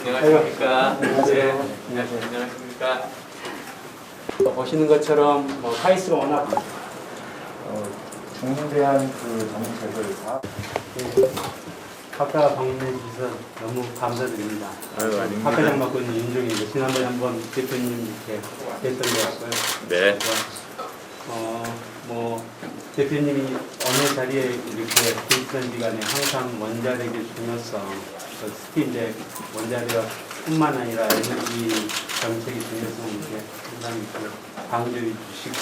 안녕하십니까. 안녕하세요. 네, 안녕하십니까. 보시는 것처럼 파이스가 워낙 중대한 그 정책을 다 아까 방문해 주셔서 너무 감사드립니다. 아유, 아닙니다. 학과장 맡고 있는 윤종이고 지난번에 한번 대표님 이렇게 뵀던 것 같고요. 네. 대표님이 어느 자리에 이렇게 계시던 기간에 항상 원자력의 중요성, 특히 이제 원자력뿐만 아니라 에너지 정책의 중요성을 이렇게 항상 이렇게 강조해 주시고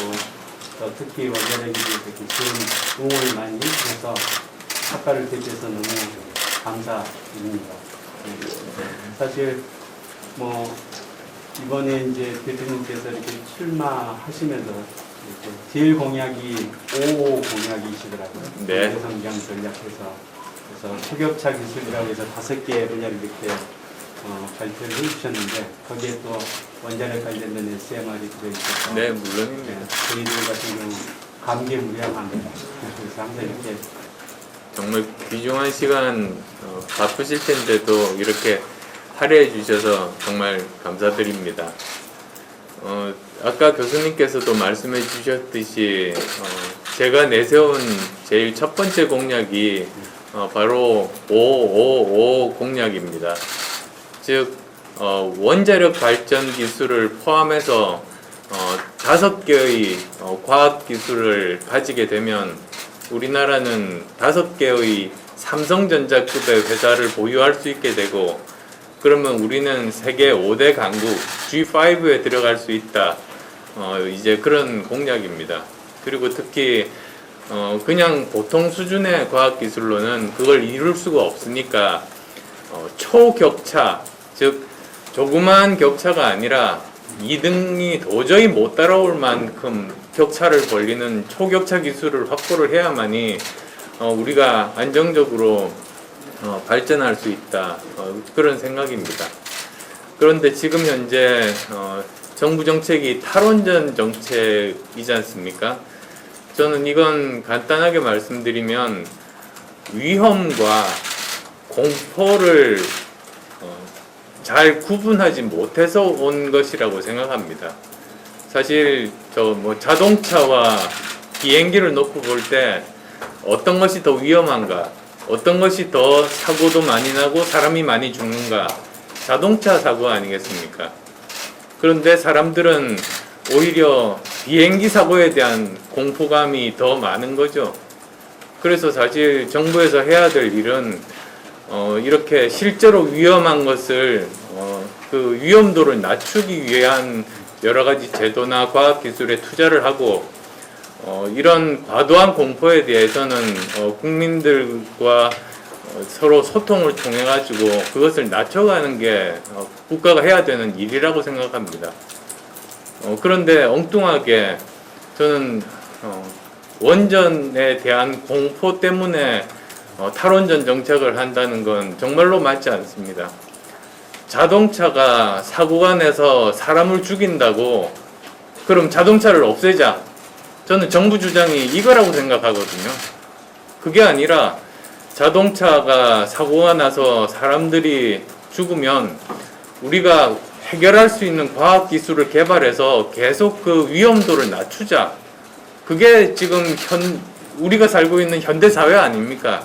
또 특히 원자력에 이렇게 좋은 응원을 많이 해서 학과를 대표해서 너무 감사드립니다. 사실 이번에 이제 대표님께서 이렇게 출마하시면서 이렇게 제일 공약이 5 공약이시더라고요. 네. 성장 전략에서 그래서 초격차 기술이라고 해서 5개 분야를 이렇게 발표를 해주셨는데 거기에 또 원자력 관련된 SMR이 들어있어서 네, 물론입니다. 저희들 같은 경우 감개무량합니다. 그래서 항상 이렇게 정말 귀중한 시간 바쁘실 텐데도 이렇게 할애해 주셔서 정말 감사드립니다. 아까 교수님께서도 말씀해 주셨듯이 제가 내세운 제일 첫 번째 공약이 바로 555 공약입니다. 즉 원자력 발전 기술을 포함해서 5개의 과학 기술을 가지게 되면 우리나라는 5개의 삼성전자급의 회사를 보유할 수 있게 되고 그러면 우리는 세계 5대 강국 G5에 들어갈 수 있다. 이제 그런 공약입니다. 그리고 특히 그냥 보통 수준의 과학기술로는 그걸 이룰 수가 없으니까 초격차, 즉 조그만 격차가 아니라 2등이 도저히 못 따라올 만큼 격차를 벌리는 초격차 기술을 확보를 해야만이 우리가 안정적으로 발전할 수 있다. 그런 생각입니다. 그런데 지금 현재 정부 정책이 탈원전 정책이지 않습니까? 저는 이건 간단하게 말씀드리면 위험과 공포를 잘 구분하지 못해서 온 것이라고 생각합니다. 사실 자동차와 비행기를 놓고 볼 때 어떤 것이 더 위험한가? 어떤 것이 더 사고도 많이 나고 사람이 많이 죽는가? 자동차 사고 아니겠습니까? 그런데 사람들은 오히려 비행기 사고에 대한 공포감이 더 많은 거죠. 그래서 사실 정부에서 해야 될 일은 이렇게 실제로 위험한 것을 그 위험도를 낮추기 위한 여러 가지 제도나 과학 기술에 투자를 하고 이런 과도한 공포에 대해서는 국민들과 서로 소통을 통해 가지고 그것을 낮춰가는 게 국가가 해야 되는 일이라고 생각합니다. 그런데 엉뚱하게 저는 원전에 대한 공포 때문에 탈원전 정책을 한다는 건 정말로 맞지 않습니다. 자동차가 사고가 내서 사람을 죽인다고 그럼 자동차를 없애자. 저는 정부 주장이 이거라고 생각하거든요. 그게 아니라 자동차가 사고가 나서 사람들이 죽으면 우리가 해결할 수 있는 과학 기술을 개발해서 계속 그 위험도를 낮추자. 그게 지금 우리가 살고 있는 현대 사회 아닙니까?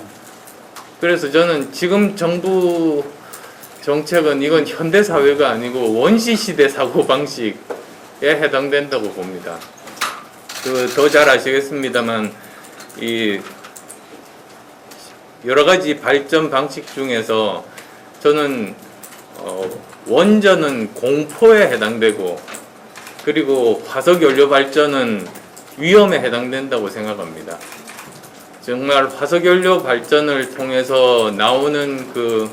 그래서 저는 지금 정부 정책은 이건 현대 사회가 아니고 원시 시대 사고 방식에 해당된다고 봅니다. 더 잘 아시겠습니다만 이 여러 가지 발전 방식 중에서 저는 원전은 공포에 해당되고 그리고 화석 연료 발전은 위험에 해당된다고 생각합니다. 정말 화석 연료 발전을 통해서 나오는 그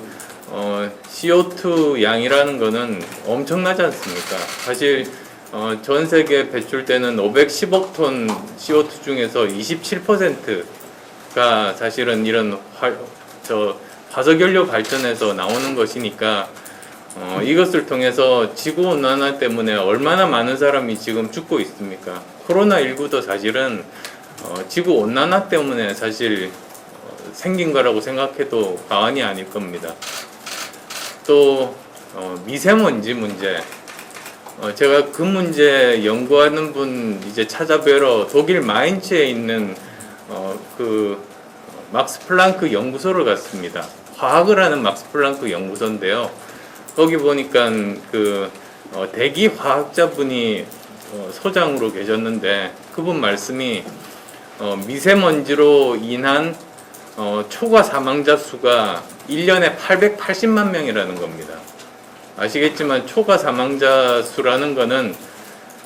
CO2 양이라는 거는 엄청나지 않습니까? 사실 전 세계 배출되는 510억 톤 CO2 중에서 27%가 사실은 이런 화석연료 발전에서 나오는 것이니까 이것을 통해서 지구온난화 때문에 얼마나 많은 사람이 지금 죽고 있습니까? 코로나19도 사실은 지구온난화 때문에 사실 생긴 거라고 생각해도 과언이 아닐 겁니다. 또 미세먼지 문제. 제가 그 문제 연구하는 분 이제 찾아뵈러 독일 마인츠에 있는 그 막스 플랑크 연구소를 갔습니다. 화학을 하는 막스 플랑크 연구소인데요. 거기 보니까 그 대기 화학자분이 소장으로 계셨는데 그분 말씀이 미세먼지로 인한 초과 사망자 수가 1년에 880만 명이라는 겁니다. 아시겠지만 초과 사망자 수라는 거는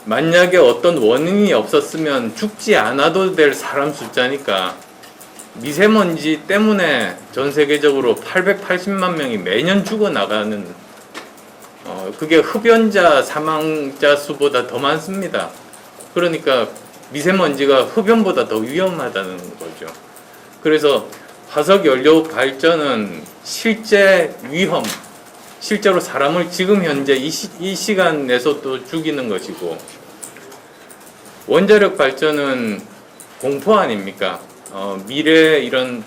만약에 어떤 원인이 없었으면 죽지 않아도 될 사람 숫자니까 미세먼지 때문에 전 세계적으로 880만 명이 매년 죽어나가는 그게 흡연자 사망자 수보다 더 많습니다. 그러니까 미세먼지가 흡연보다 더 위험하다는 거죠. 그래서 화석 연료 발전은 실제 위험, 실제로 사람을 지금 현재 이 시간에서 또 죽이는 것이고, 원자력 발전은 공포 아닙니까? 미래 이런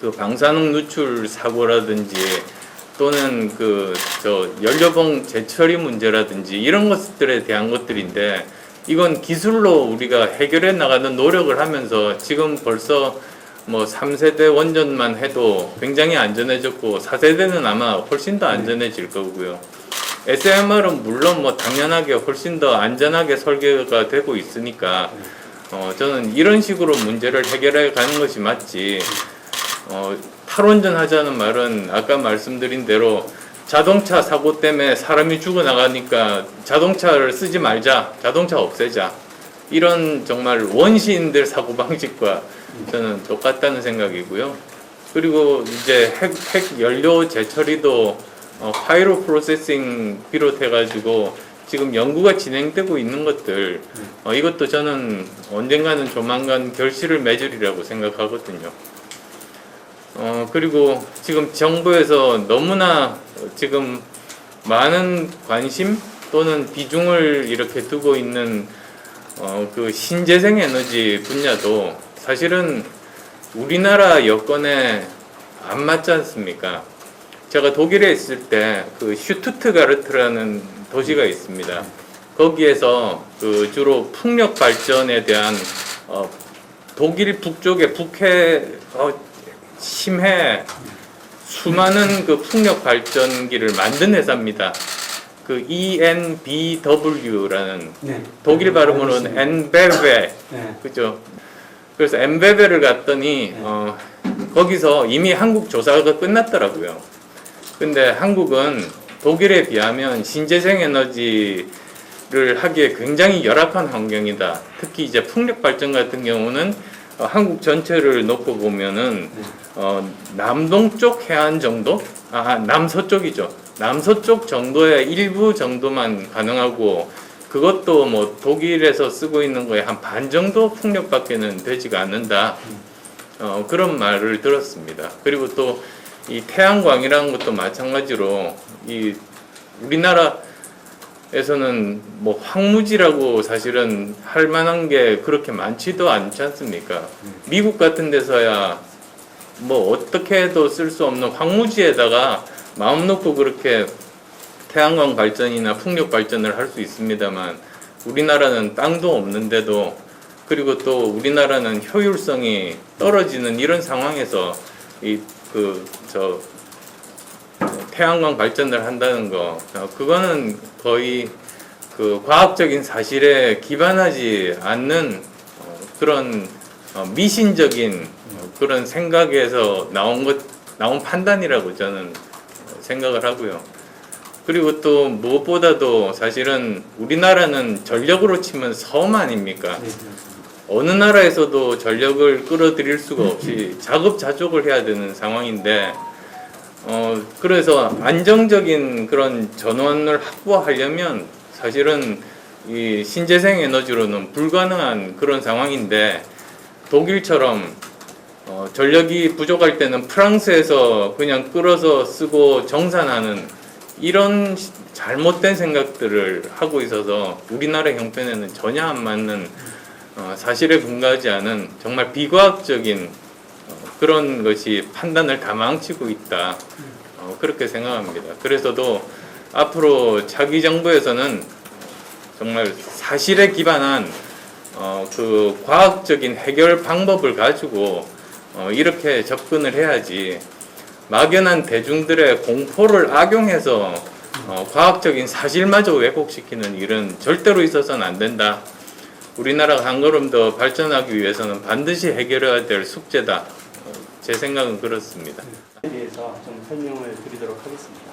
그 방사능 누출 사고라든지 또는 연료봉 재처리 문제라든지 이런 것들에 대한 것들인데, 이건 기술로 우리가 해결해 나가는 노력을 하면서 지금 벌써 뭐 3세대 원전만 해도 굉장히 안전해졌고 4세대는 아마 훨씬 더 안전해질 거고요. SMR은 물론 뭐 당연하게 훨씬 더 안전하게 설계가 되고 있으니까 저는 이런 식으로 문제를 해결해 가는 것이 맞지, 탈원전 하자는 말은 아까 말씀드린 대로 자동차 사고 때문에 사람이 죽어나가니까 자동차를 쓰지 말자, 자동차 없애자, 이런 정말 원시인들 사고방식과 저는 똑같다는 생각이고요. 그리고 이제 핵 연료 재처리도 파이로 프로세싱 비롯해가지고 지금 연구가 진행되고 있는 것들, 이것도 저는 언젠가는 조만간 결실을 맺으리라고 생각하거든요. 그리고 지금 정부에서 너무나 지금 많은 관심 또는 비중을 이렇게 두고 있는 그 신재생 에너지 분야도 사실은 우리나라 여건에 안 맞지 않습니까? 제가 독일에 있을 때 그 슈투트가르트라는 도시가 있습니다. 거기에서 그 주로 풍력 발전에 대한 독일 북쪽의 북해 심해 수많은 그 풍력 발전기를 만든 회사입니다. 그 ENBW라는 네. 독일 발음으로는 엔베베, 네. 그죠? 그래서 엔베베를 갔더니 거기서 이미 한국 조사가 끝났더라고요. 근데 한국은 독일에 비하면 신재생 에너지를 하기에 굉장히 열악한 환경이다. 특히 이제 풍력 발전 같은 경우는 한국 전체를 놓고 보면은 남동쪽 해안 정도, 남서쪽이죠. 남서쪽 정도의 일부 정도만 가능하고, 그것도 뭐 독일에서 쓰고 있는 거에 한 반 정도 풍력밖에는 되지가 않는다. 그런 말을 들었습니다. 그리고 또 이 태양광이라는 것도 마찬가지로 이 우리나라에서는 뭐 황무지라고 사실은 할 만한 게 그렇게 많지도 않지 않습니까? 미국 같은 데서야 뭐 어떻게 해도 쓸 수 없는 황무지에다가 마음 놓고 그렇게 태양광 발전이나 풍력 발전을 할 수 있습니다만, 우리나라는 땅도 없는데도, 그리고 또 우리나라는 효율성이 떨어지는 이런 상황에서 태양광 발전을 한다는 거, 그거는 거의 그 과학적인 사실에 기반하지 않는 그런 미신적인 그런 생각에서 나온 판단이라고 저는 생각을 하고요. 그리고 또 무엇보다도 사실은 우리나라는 전력으로 치면 섬 아닙니까? 어느 나라에서도 전력을 끌어들일 수가 없이 자급자족을 해야 되는 상황인데, 그래서 안정적인 그런 전원을 확보하려면 사실은 이 신재생 에너지로는 불가능한 그런 상황인데, 독일처럼 전력이 부족할 때는 프랑스에서 그냥 끌어서 쓰고 정산하는 이런 잘못된 생각들을 하고 있어서 우리나라 형편에는 전혀 안 맞는, 사실에 근거하지 않은 정말 비과학적인 그런 것이 판단을 다 망치고 있다, 그렇게 생각합니다. 그래서도 앞으로 차기 정부에서는 정말 사실에 기반한 그 과학적인 해결 방법을 가지고 이렇게 접근을 해야지 막연한 대중들의 공포를 악용해서 과학적인 사실마저 왜곡시키는 일은 절대로 있어서는 안 된다. 우리나라가 한 걸음 더 발전하기 위해서는 반드시 해결해야 될 숙제다. 제 생각은 그렇습니다. 에 대해서 좀 설명을 드리도록 하겠습니다.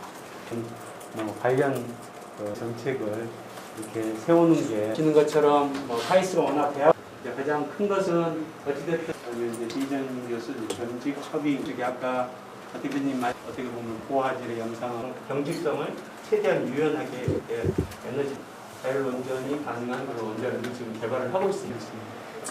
관련 정책을 이렇게 세우는 게 보시는 것처럼 카이스가 워낙 대학 가장 큰 것은 어찌됐든 이제 이전 교수 경직 협의 쪽에 아까 대표님 말 어떻게 보면 고화질의 영상은 경직성을 최대한 유연하게 에너지 자율운전이 가능한 그런 원자를 지금 개발을 하고 있습니다.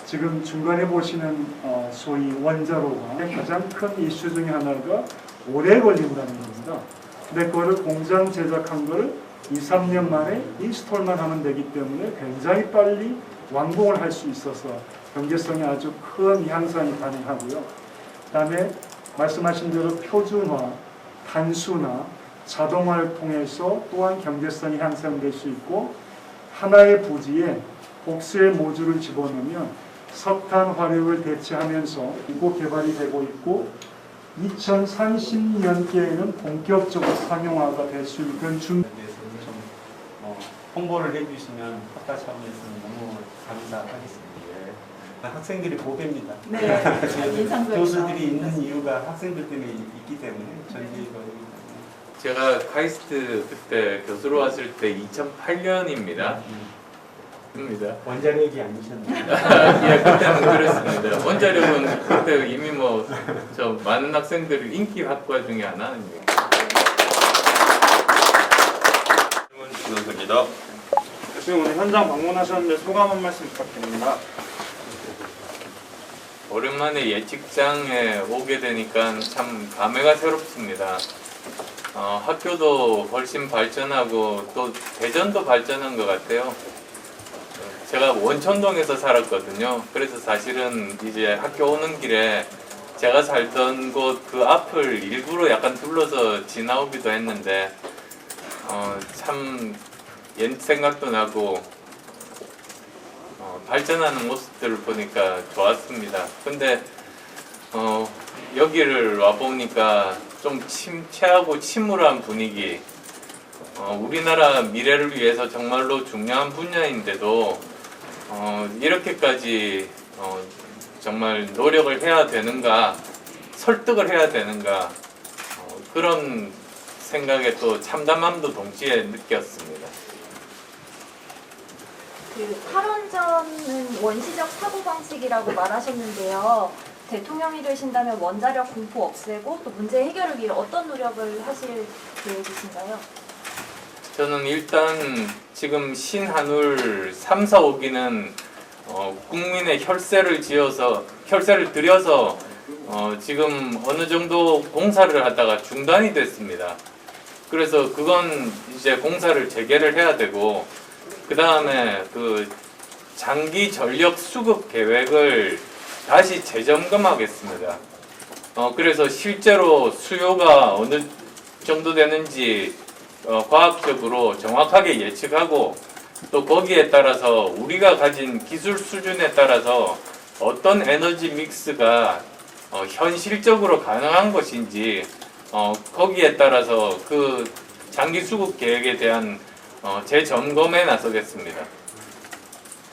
지금 중간에 보시는 소위 원자로가 가장 큰 이슈 중에 하나가 오래 걸린다는 겁니다. 근데 그거를 공장 제작한 거를 2, 3년 만에 인스톨만 하면 되기 때문에 굉장히 빨리 완공을 할 수 있어서 경제성이 아주 큰 향상이 가능하고요. 그다음에 말씀하신 대로 표준화, 단순화, 자동화를 통해서 또한 경제성이 향상될 수 있고 하나의 부지에 복수의 모듈을 집어넣으면 석탄 화력을 대체하면서 이곳 개발이 되고 있고 2030년께에는 본격적으로 상용화가 될 수 있는 준비. 대해서는 좀 홍보를 해주시면 학과 차원에서는 너무 감사하겠습니다. 학생들이 보배입니다. 네, 인상적이다. 교수들이 있는 이유가 학생들 때문에 있기 때문에 전기거리기 때문에. 제가 카이스트 그때 교수로 왔을 때 2008년입니다. 원자력이 아니셨나요? 예, 그때는 그랬습니다. 원자력은 그때 이미 저 많은 학생들이 인기 학과 중에 하나입니다. 교수입니다. 교수님 오늘 현장 방문하셨는데 소감 한 말씀 부탁드립니다. 오랜만에 예측장에 오게 되니까 참 감회가 새롭습니다. 학교도 훨씬 발전하고 또 대전도 발전한 것 같아요. 제가 원천동에서 살았거든요. 그래서 사실은 이제 학교 오는 길에 제가 살던 곳 그 앞을 일부러 약간 둘러서 지나오기도 했는데 참 옛 생각도 나고 발전하는 모습들을 보니까 좋았습니다. 근데 여기를 와 보니까 좀 침체하고 침울한 분위기. 우리나라 미래를 위해서 정말로 중요한 분야인데도 이렇게까지 정말 노력을 해야 되는가, 설득을 해야 되는가 그런 생각에 또 참담함도 동시에 느꼈습니다. 그 탈원전은 원시적 사고방식이라고 말하셨는데요. 대통령이 되신다면 원자력 공포 없애고 또 문제 해결을 위해 어떤 노력을 하실 계획이신가요? 저는 일단 지금 신한울 3, 4, 5기는 국민의 혈세를 들여서 지금 어느 정도 공사를 하다가 중단이 됐습니다. 그래서 그건 이제 공사를 재개를 해야 되고 그 다음에 그 장기 전력 수급 계획을 다시 재점검하겠습니다. 그래서 실제로 수요가 어느 정도 되는지 과학적으로 정확하게 예측하고 또 거기에 따라서 우리가 가진 기술 수준에 따라서 어떤 에너지 믹스가 현실적으로 가능한 것인지 거기에 따라서 그 장기 수급 계획에 대한 재점검에 나서겠습니다.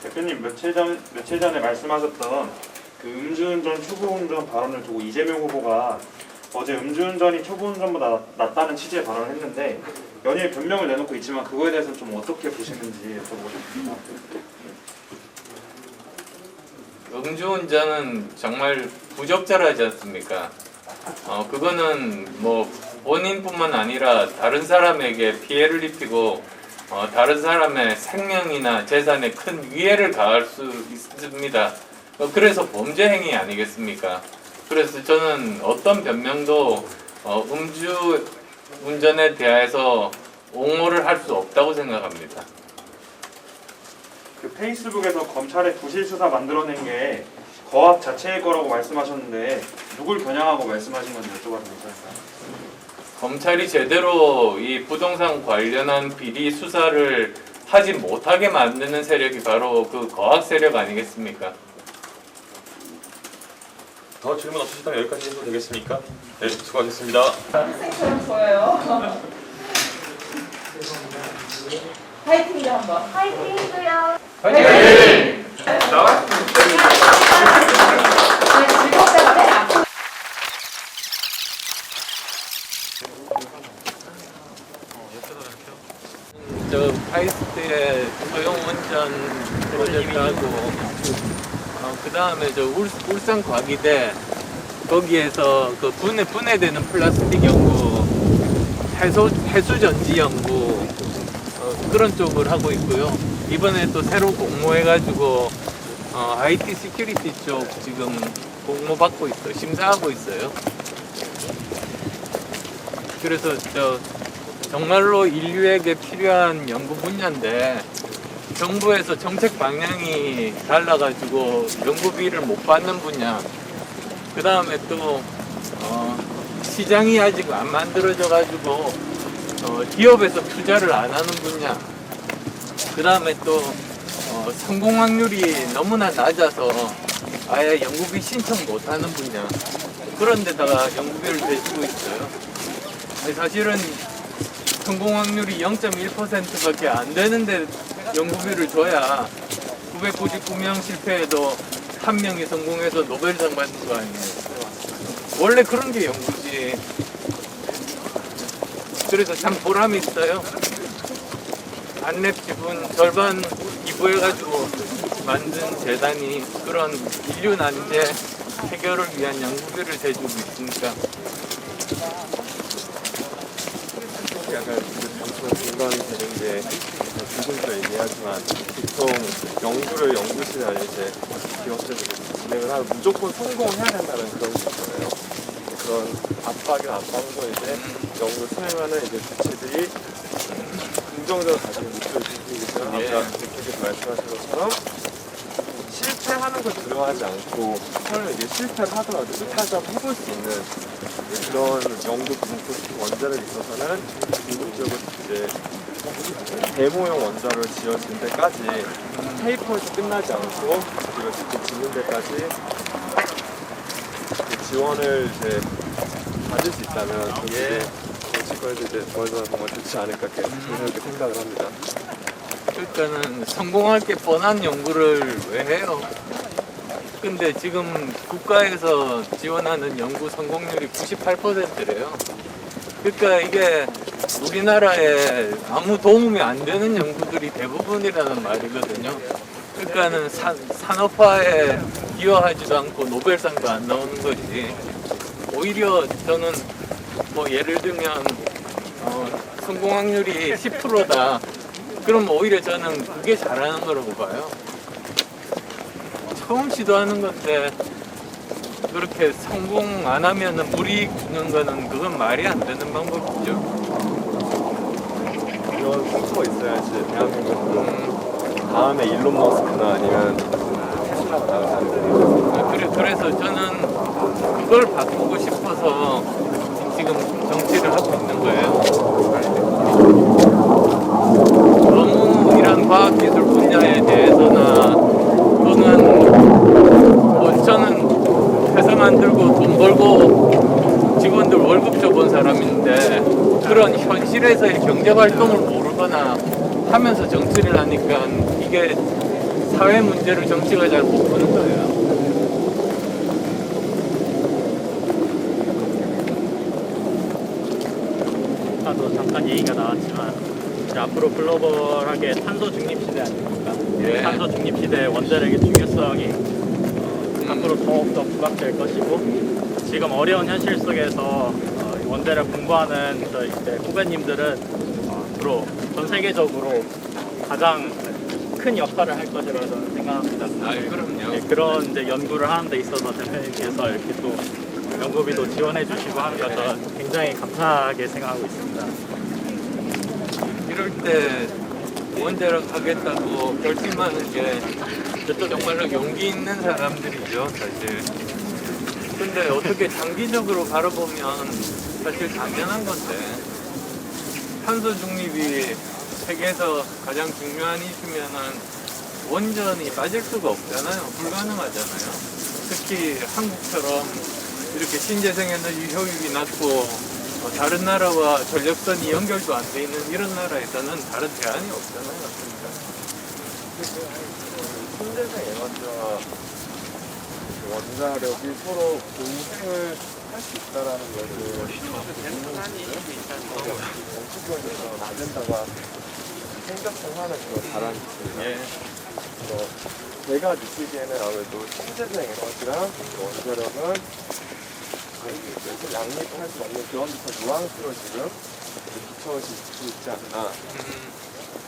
대표님 며칠 전에 말씀하셨던 그 음주운전, 초보운전 발언을 두고 이재명 후보가 어제 음주운전이 초보운전보다 낫다는 취지의 발언을 했는데 연일 변명을 내놓고 있지만 그거에 대해서 좀 어떻게 보시는지 여쭤보겠습니다. 음주운전은 정말 부적절하지 않습니까? 그거는 본인뿐만 아니라 다른 사람에게 피해를 입히고 다른 사람의 생명이나 재산에 큰 위해를 가할 수 있습니다. 그래서 범죄 행위 아니겠습니까? 그래서 저는 어떤 변명도 음주 운전에 대해서 옹호를 할 수 없다고 생각합니다. 그 페이스북에서 검찰의 부실 수사 만들어낸 게 거학 자체일 거라고 말씀하셨는데 누굴 겨냥하고 말씀하신 건지 여쭤봐도 괜찮을까요? 검찰이 제대로 이 부동산 관련한 비리 수사를 하지 못하게 만드는 세력이 바로 그 거악 세력 아니겠습니까? 더 질문 없으시다면 여기까지 해도 되겠습니까? 네, 수고하셨습니다. 학생처럼 보여요. 파이팅이죠 한번. 파이팅 해줘요. 네, 즐겁다가 맨 앞으로. 저 카이스트의 소형 원전 프로젝트하고 그 다음에 저 울산 과기대 거기에서 그 분해되는 플라스틱 연구, 해수 전지 연구 그런 쪽을 하고 있고요. 이번에 또 새로 공모해가지고 IT 시큐리티 쪽 지금 공모 받고 있어요. 심사하고 있어요. 그래서 정말로 인류에게 필요한 연구 분야인데 정부에서 정책 방향이 달라가지고 연구비를 못 받는 분야. 그 다음에 또 시장이 아직 안 만들어져가지고 기업에서 투자를 안 하는 분야. 그 다음에 또 성공 확률이 너무나 낮아서 아예 연구비 신청 못 하는 분야. 그런 데다가 연구비를 대주고 있어요. 사실은 성공 확률이 0.1%밖에 안 되는데 연구비를 줘야 999명 실패해도 1명이 성공해서 노벨상 받는 거 아니에요. 원래 그런 게 연구지. 그래서 참 보람이 있어요. 안랩 지분 절반 기부해가지고 만든 재단이 그런 인류 난제 해결을 위한 연구비를 대주고 있으니까. 약간 잠깐 공감이 되는데 지금도 얘기하지만 보통 연구를 연구실에 이제 기업체들이 진행을 하면 무조건 성공해야 된다는 그런 게 있잖아요. 그런 압박으로 이제 연구 수행하는 이제 주체들이 긍정적으로 가지고 목표를 지키기 때문에 아까 대표님 말씀하신 것처럼 실패하는 걸 두려워하지 않고 설령 이게 실패를 하더라도 끝까지 한번 해볼 수 있는 그런 연구 공급 원자력에 있어서는 궁극적으로 이제 데모용 원자를 지어질 때까지 페이퍼에서 끝나지 않고 그리고 직접 짓는 데까지 지원을 이제 받을 수 있다면 그게 정치권에서 이제 저희가 정말 좋지 않을까 그렇게 생각을 합니다. 그러니까는 성공할 게 뻔한 연구를 왜 해요? 근데 지금 국가에서 지원하는 연구 성공률이 98%래요. 그러니까 이게 우리나라에 아무 도움이 안 되는 연구들이 대부분이라는 말이거든요. 그러니까는 산업화에 기여하지도 않고 노벨상도 안 나오는 거지. 오히려 저는 뭐 예를 들면 성공 확률이 10%다. 그럼 오히려 저는 그게 잘하는 거라고 봐요. 처음 시도하는 건데 그렇게 성공 안 하면은 물이 굳는 거는 그건 말이 안 되는 방법이죠. 이런 속도가 있어야지 대한민국도 다음에 일론 머스크나 아니면 테슬라가 나가는 그래서 저는 그걸 바꾸고 싶어서 지금 정치를 하고 있는 거예요. 너무 이런 과학기술 분야에 대해서나 또는 뭐 저는 회사 만들고 돈 벌고 직원들 월급 줘본 사람인데 그런 현실에서의 경제활동을 모르거나 하면서 정치를 하니까 이게 사회 문제를 정치가 잘 못 푸는 거예요. 아까도 잠깐 얘기가 나왔지만 이제 앞으로 글로벌하게 탄소 중립 시대 아닙니까? 예. 탄소 중립 시대 원자력의 중요성이 앞으로 더욱더 부각될 것이고 지금 어려운 현실 속에서 원자력 공부하는 저희 이제 후배님들은 앞으로 전 세계적으로 가장 큰 역할을 할 것이라고 저는 생각합니다. 그럼요. 예, 그런 이제 연구를 하는 데 있어서 대표님께서 이렇게 또 연구비도 지원해 주시고 하는 것 저는 굉장히 감사하게 생각하고 있습니다. 이럴 때 원자력 하겠다고 결심하는 게 정말로 용기 있는 사람들이죠, 사실. 근데 어떻게 장기적으로 바라보면 사실 당연한 건데 탄소 중립이 세계에서 가장 중요한 이슈면은 원전이 빠질 수가 없잖아요. 불가능하잖아요. 특히 한국처럼 이렇게 신재생 에너지 효율이 낮고 다른 나라와 전력선이 연결도 안 돼 있는 이런 나라에서는 다른 대안이 없잖아요. 신재생 에너지와 원자력이 서로 공생을 할 수 있다라는 것을 정치권에서 아젠다가 생각하는 그런 바람이있습니다. 예. 제가 느끼기에는 아무래도 신재생 에너지랑 원자력은 양립할 수 없는 그런 듯한 누앙스로 지금 비춰지고 있지 않나.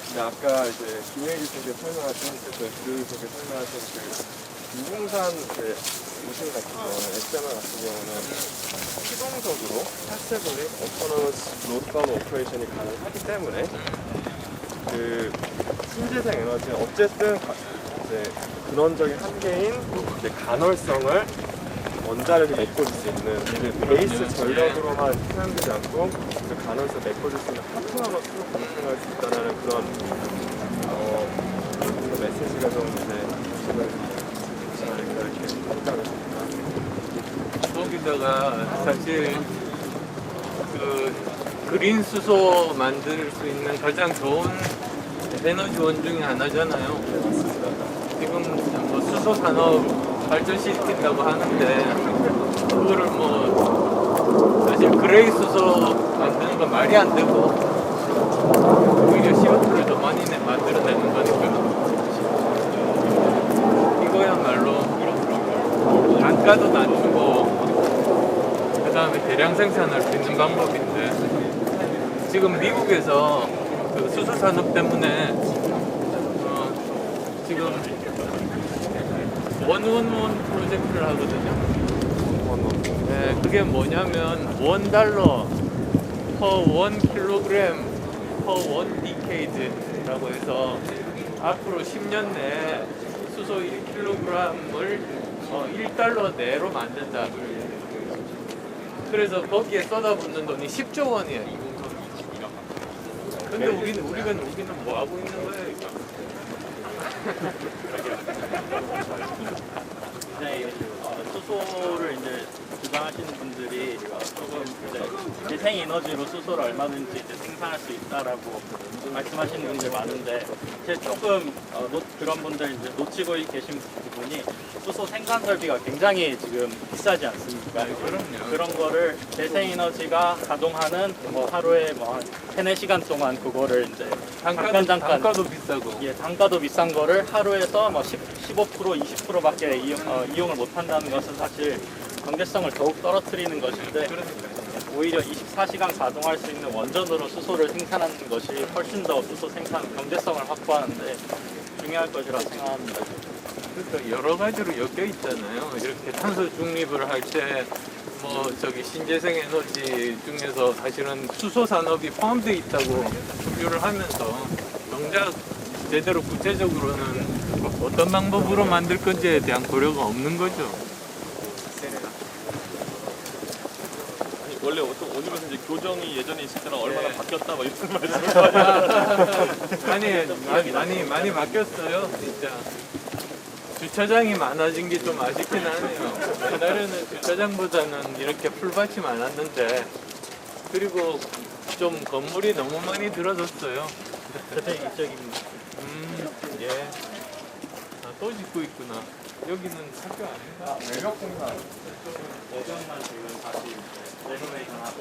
근데 아까 이제 김혜기 쪽에 설명하신 그 쪽에 설명하신 그 유공산 오신 같은 경우는 SMR 같은 경우는 수동적으로 패시블리 오토노머스 로드다운 오퍼레이션이 가능하기 때문에 그 신재생 에너지는 어쨌든 이제 근원적인 한계인 이제 간헐성을 원자력이 메꿔줄 수 있는 그 베이스 전력으로만 사용되지 않고 그 간헐성 메꿔줄 수 있는 파트너로서 활동할 수 있다는 그런 메시지가 좀 이제 지금 있지 않을까 이렇게 생각을 합니다. 거기다가 사실 그 그린 수소 만들 수 있는 가장 좋은 에너지원 중에 하나잖아요. 지금 뭐 수소 산업 발전시킨다고 하는데 그거를 뭐 사실 그레이 수소 만드는 건 말이 안 되고 오히려 CO2를 더 많이 만들어내는 거니까 이거야말로 단가도 낮추고 그 다음에 대량 생산할 수 있는 방법인데 지금 미국에서 그 수소 산업 때문에 지금 원원원 프로젝트를 하거든요. 네, 그게 뭐냐면 $1 per 1kg per 1decade라고 해서 앞으로 10년 내에 수소 1kg을 $1 내로 만든다. 그래서 거기에 쏟아붓는 돈이 10조 원이에요. 근데 우리는 뭐 하고 있는 거예요, 이거? 네, 수소를 이제 주장하시는 분들이 조금 이제 재생에너지로 수소를 얼마든지 이제 생산할 수 있다라고 말씀하시는 분들 많은데 제 조금 그런 분들 이제 놓치고 계신 부분이 수소 생산 설비가 굉장히 지금 비싸지 않습니까? 그럼요. 그런 거를 재생에너지가 가동하는 뭐 하루에 뭐 한 3-4시간 동안 그거를 이제 단가도 비싸고. 예, 단가도 비싼 거를 하루에서 뭐 15% 20%밖에 이용을 못 한다는 것은 사실 경제성을 더욱 떨어뜨리는 것인데 오히려 24시간 가동할 수 있는 원전으로 수소를 생산하는 것이 훨씬 더 수소 생산 경제성을 확보하는데 중요할 것이라 생각합니다. 그러니까 여러 가지로 엮여 있잖아요. 이렇게 탄소 중립을 할 때 뭐 저기 신재생 에너지 중에서 사실은 수소 산업이 포함되어 있다고 분류를 하면서 정작 제대로 구체적으로는 어떤 방법으로 만들 건지에 대한 고려가 없는 거죠. 원래 오늘은 이제 교정이 예전에 있을 때랑 얼마나 바뀌었다 막 이런 말씀을 많이 바뀌었어요, 진짜. 주차장이 많아진 게 좀 아쉽긴 하네요. 옛날에는 주차장보다는 이렇게 풀밭이 많았는데 그리고 좀 건물이 너무 많이 들어졌어요. 대표이적입니다. 예. 아, 또 짓고 있구나. 여기는 학교 아닌가? 외벽 공사. 예전만 지금 다시 레노베이션 하고.